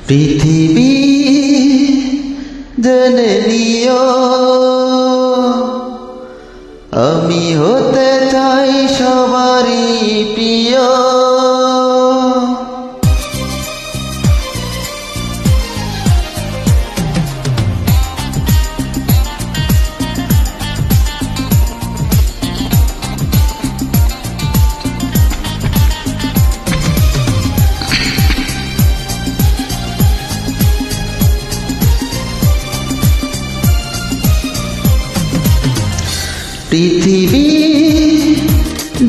পৃথিবী জেনে নিও, আমি হতে চাই সবারই প্রিয়। পৃথিবী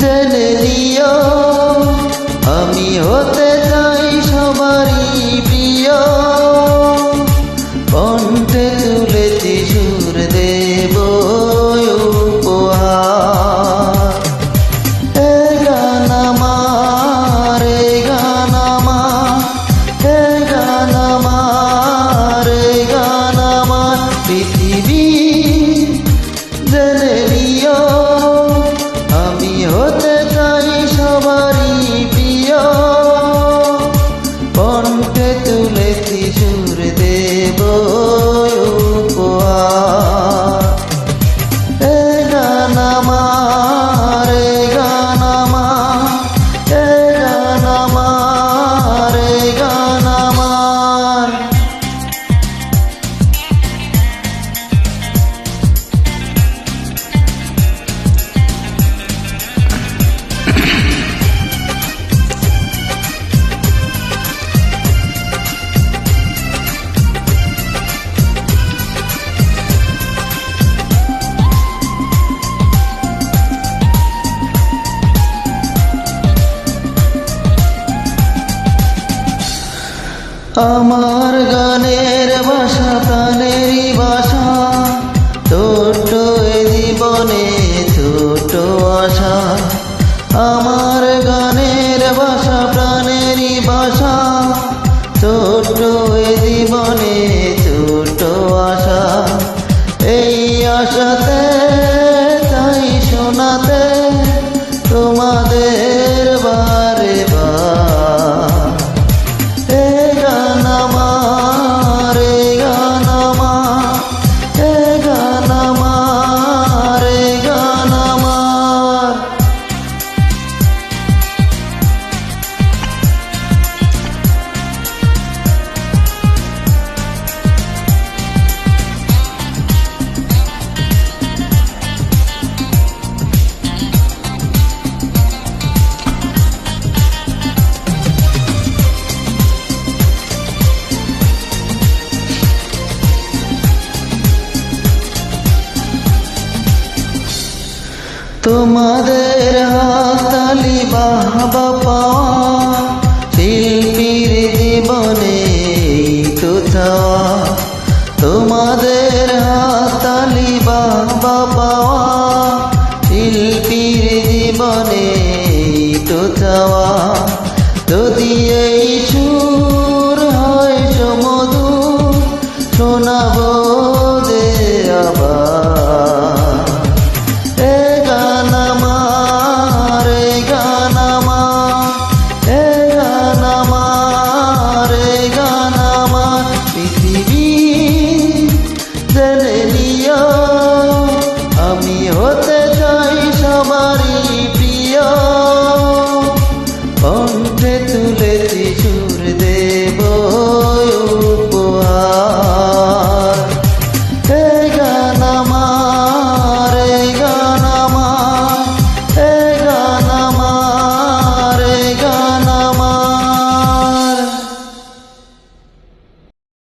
জেনে নিও, আমি হতে চাই সবারই প্রিয়। কণ্ঠে তুলেছি সুর দেব উপহার। এ গান আমার, এ গান আমার, এ গান আমার, এ গান আমার। পৃথিবী জেনে নিও, আমি হতে চাই সবারই প্রিয়। কণ্ঠে তুলেছি সুর দেব উপহার। এ গান আমার, এ গান আমার, এ গান আমার, এ গান আমার। আমার গানের ভাষা প্রাণেরই ভাষা, ছোট এ জীবনে ছোট আশা। আমার গানের ভাষা প্রাণেরই ভাষা, ছোট এ জীবনে ছোট আশা। এই আশাতে চাই শোনাতে তোমাদের বারে বার। এ গান আমার, এ গান আমার, এ গান আমার, এ গান আমার। তোমাদের হাততালি বাহবা পাওয়া, শিল্পীর জীবনে তো চাওয়া। তোমাদের হাততালি বাহবা পাওয়া, শিল্পীর জীবনে তো চাওয়া।